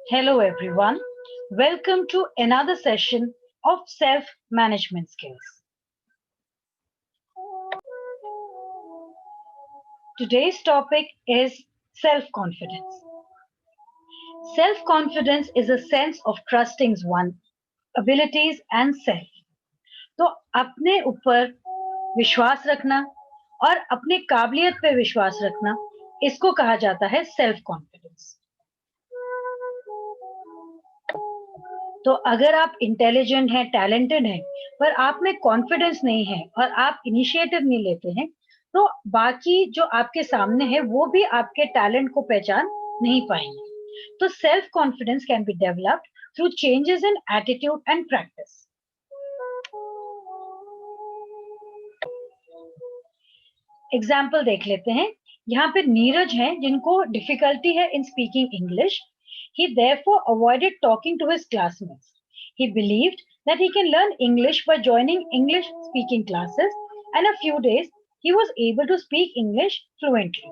Hello everyone, welcome to another session of self-management skills. Today's topic is self-confidence. Self-confidence is a sense of trusting one's abilities and self. तो अपने ऊपर विश्वास रखना और अपनी काबिलियत पे विश्वास रखना, इसको कहा जाता है सेल्फ कॉन्फिडेंस। तो अगर आप इंटेलिजेंट हैं, टैलेंटेड हैं, पर आप में कॉन्फिडेंस नहीं है और आप इनिशिएटिव नहीं लेते हैं, तो बाकी जो आपके सामने है वो भी आपके टैलेंट को पहचान नहीं पाएंगे। तो self confidence can be developed through changes in attitude and practice. Example देख लेते हैं। यहाँ पे नीरज हैं जिनको डिफिकल्टी है in speaking English. He therefore avoided talking to his classmates. He believed that he can learn English by joining English speaking classes, and a few days he was able to speak English fluently.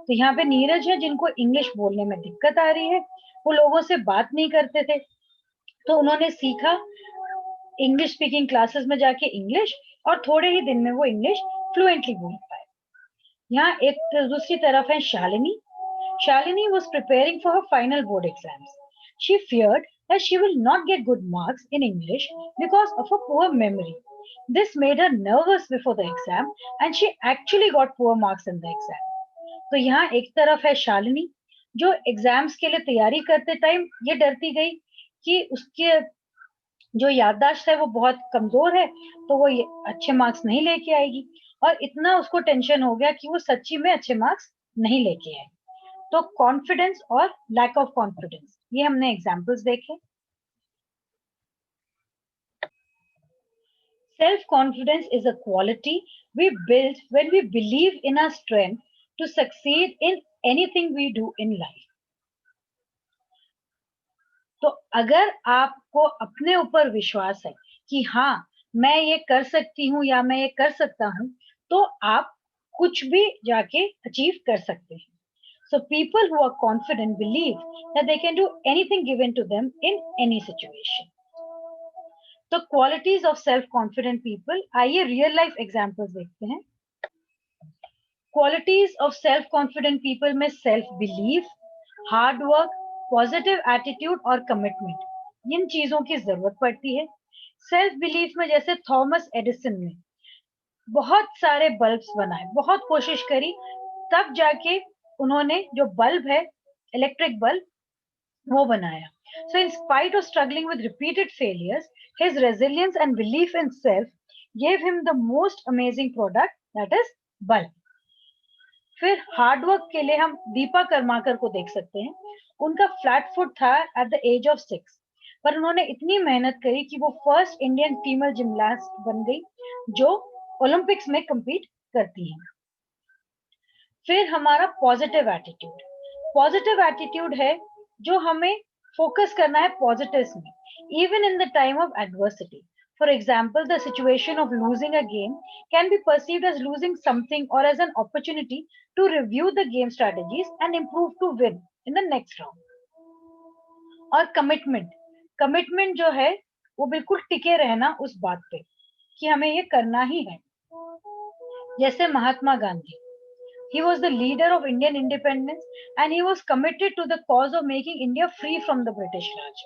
तो यहाँ पे नीरज है जिनको English बोलने में दिक्कत आ रही है, वो लोगों से बात नहीं करते थे, तो उन्होंने सीखा इंग्लिश स्पीकिंग क्लासेस में जाके इंग्लिश, और थोड़े ही दिन में वो इंग्लिश फ्लुएंटली बोल पाए। यहाँ एक दूसरी तरफ है Shalini. Shalini was preparing for her final board exams. She feared that she will not get good marks in English because of her poor memory. This made her nervous before the exam and she actually got poor marks in the exam. तो यहाँ एक तरफ है शालिनी जो exams के लिए तैयारी करते टाइम ये डरती गई कि उसके जो याददाश्त है वो बहुत कमजोर है, तो वो अच्छे मार्क्स नहीं लेके आएगी, और इतना उसको टेंशन हो गया कि वो सच्ची में अच्छे मार्क्स नहीं लेके आएगी। तो कॉन्फिडेंस और लैक ऑफ कॉन्फिडेंस, ये हमने एग्जांपल्स देखे। Self confidence is a quality we build when we believe in our strength to succeed in anything we do in life. तो अगर आपको अपने ऊपर विश्वास है कि हाँ मैं ये कर सकती हूँ या मैं ये कर सकता हूँ, तो आप कुछ भी जाके अचीव कर सकते हैं। So people who are confident believe that they can do anything given to them in any situation. तो qualities of self-confident people, आइए real life examples देखते हैं। Qualities of self-confident people में self-belief, hard work, positive attitude और commitment, इन चीजों की जरूरत पड़ती है। Self-belief में जैसे थॉमस एडिसन ने बहुत सारे बल्ब्स बनाए, बहुत कोशिश करी, तब जाके उन्होंने जो बल्ब है, इलेक्ट्रिक बल्ब, वो बनाया। So in spite of struggling with repeated failures, his resilience and belief in self gave him the most amazing product, that is bulb. फिर हार्ड वर्क के लिए हम दीपा कर्माकर को देख सकते हैं। उनका फ्लैट फुट था एट द एज ऑफ 6, पर उन्होंने इतनी मेहनत करी कि वो फर्स्ट इंडियन फीमेल जिमनास्ट बन गई जो ओलंपिक्स में compete करती हैं। फिर हमारा पॉजिटिव एटीट्यूड। पॉजिटिव एटीट्यूड है जो हमें फोकस करना है पॉजिटिव में, even in the time of adversity. For example, the situation of losing a game can be perceived as losing something or as an opportunity to review the game strategies and improve to win in the next round. और commitment जो है वो बिल्कुल टिके रहना उस बात पे कि हमें ये करना ही है। जैसे Mahatma Gandhi, he was the leader of Indian independence and he was committed to the cause of making India free from the British Raj.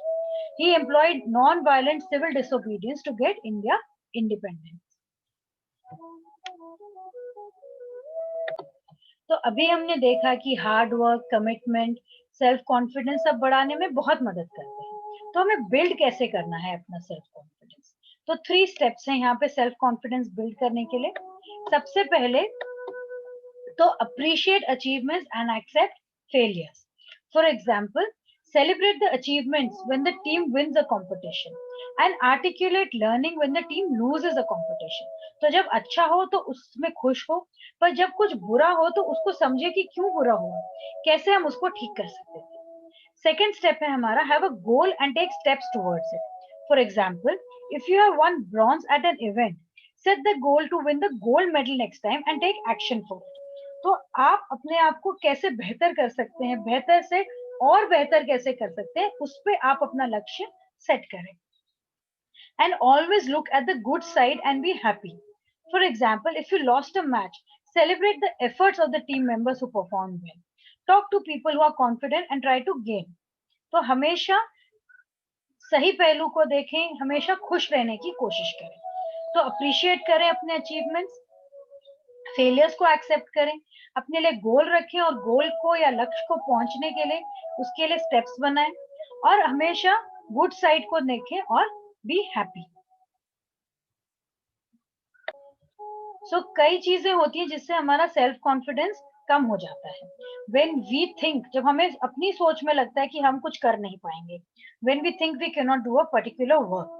He employed non-violent civil disobedience to get India independent. तो अभी हमने देखा कि hard work, commitment, self confidence सब बढ़ाने में बहुत मदद करते हैं। तो हमें बिल्ड कैसे करना है अपना सेल्फ कॉन्फिडेंस? तो 3 स्टेप्स हैं यहाँ पे सेल्फ कॉन्फिडेंस बिल्ड करने के लिए। सबसे पहले तो appreciate achievements and accept failures. For example, celebrate the achievements when the team wins a competition and articulate learning when the team loses a competition. तो जब अच्छा हो तो उसमें खुश हो, पर जब कुछ बुरा हो तो उसको समझे कि क्यों बुरा हुआ, कैसे हम उसको ठीक कर सकते हैं। सेकेंड स्टेप है हमारा have a goal and take steps towards it. For example, if you have won bronze at an event, set the goal to win the gold medal next time and take action for it. तो आप अपने आप को कैसे बेहतर कर सकते हैं, बेहतर से और बेहतर कैसे कर सकते हैं, उस पे आप अपना लक्ष्य सेट करें. And always look at the good side and be happy. For example, if you lost a match, celebrate the efforts of the team members who performed well. Talk to people who are confident and try to gain. तो हमेशा सही पहलू को देखें, हमेशा खुश रहने की कोशिश करें. तो अप्रिशिएट करें अपने अचीवमेंट्स, फेलियर्स को एक्सेप्ट करें, अपने लिए गोल रखें और गोल को या लक्ष्य को पहुंचने के लिए उसके लिए स्टेप्स बनाएं, और हमेशा गुड साइड को देखें और बी हैप्पी. सो कई चीजें होती हैं जिससे हमारा सेल्फ कॉन्फिडेंस कम हो जाता है. व्हेन वी थिंक, जब हमें अपनी सोच में लगता है कि हम कुछ कर नहीं पाएंगे, when we think we can not do a particular work,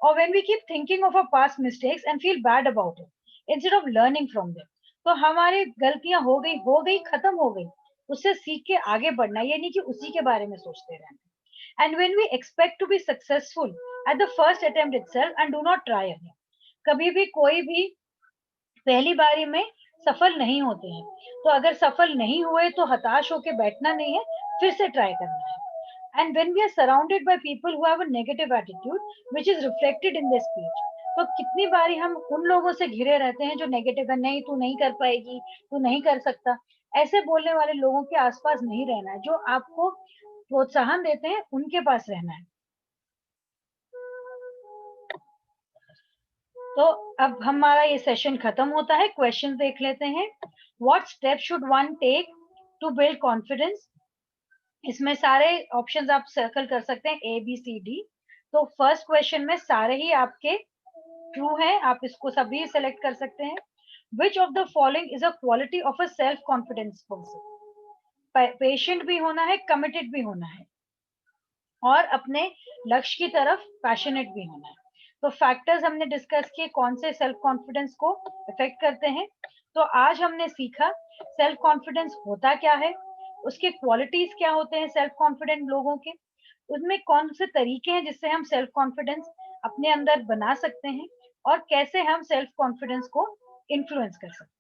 or when we keep thinking of our past mistakes and feel bad about it instead of learning from them. तो हमारी गलतियां हो गई खत्म हो गई, उससे सीख के आगे बढ़ना, ये नहीं कि उसी के बारे में सोचते रहना. And when we expect to be successful at the first attempt itself and do not try again, कभी भी कोई भी पहली बारी में सफल नहीं होते हैं, तो अगर सफल नहीं हुए तो हताश होकर बैठना नहीं है, फिर से ट्राई करना है. And when we are surrounded by people who have a negative attitude, which is reflected in their speech, तो कितनी बारी हम उन लोगों से घिरे रहते हैं जो नेगेटिव है, नहीं तू नहीं कर पाएगी, तू नहीं कर सकता. ऐसे बोलने वाले लोगों के आसपास नहीं रहना है. जो आपको प्रोत्साहन देते हैं उनके पास रहना है. तो अब हमारा ये सेशन खत्म होता है. क्वेश्चन देख लेते हैं. What step should one take to build confidence? इसमें सारे ऑप्शंस आप सर्कल कर सकते हैं, ए बी सी डी. तो फर्स्ट क्वेश्चन में सारे ही आपके ट्रू हैं, आप इसको सभी सेलेक्ट कर सकते हैं. Which of the following is a quality of a self confidence person? Patient भी होना है, कमिटेड भी होना है, और अपने लक्ष्य की तरफ पैशनेट भी होना है. तो फैक्टर्स हमने डिस्कस किए कौन से सेल्फ कॉन्फिडेंस को इफेक्ट करते हैं. तो आज हमने सीखा सेल्फ कॉन्फिडेंस होता क्या है, उसके क्वालिटीज क्या होते हैं सेल्फ कॉन्फिडेंट लोगों के, उसमें कौन से तरीके हैं जिससे हम सेल्फ कॉन्फिडेंस अपने अंदर बना सकते हैं, और कैसे हम सेल्फ कॉन्फिडेंस को इन्फ्लुएंस कर सकते हैं.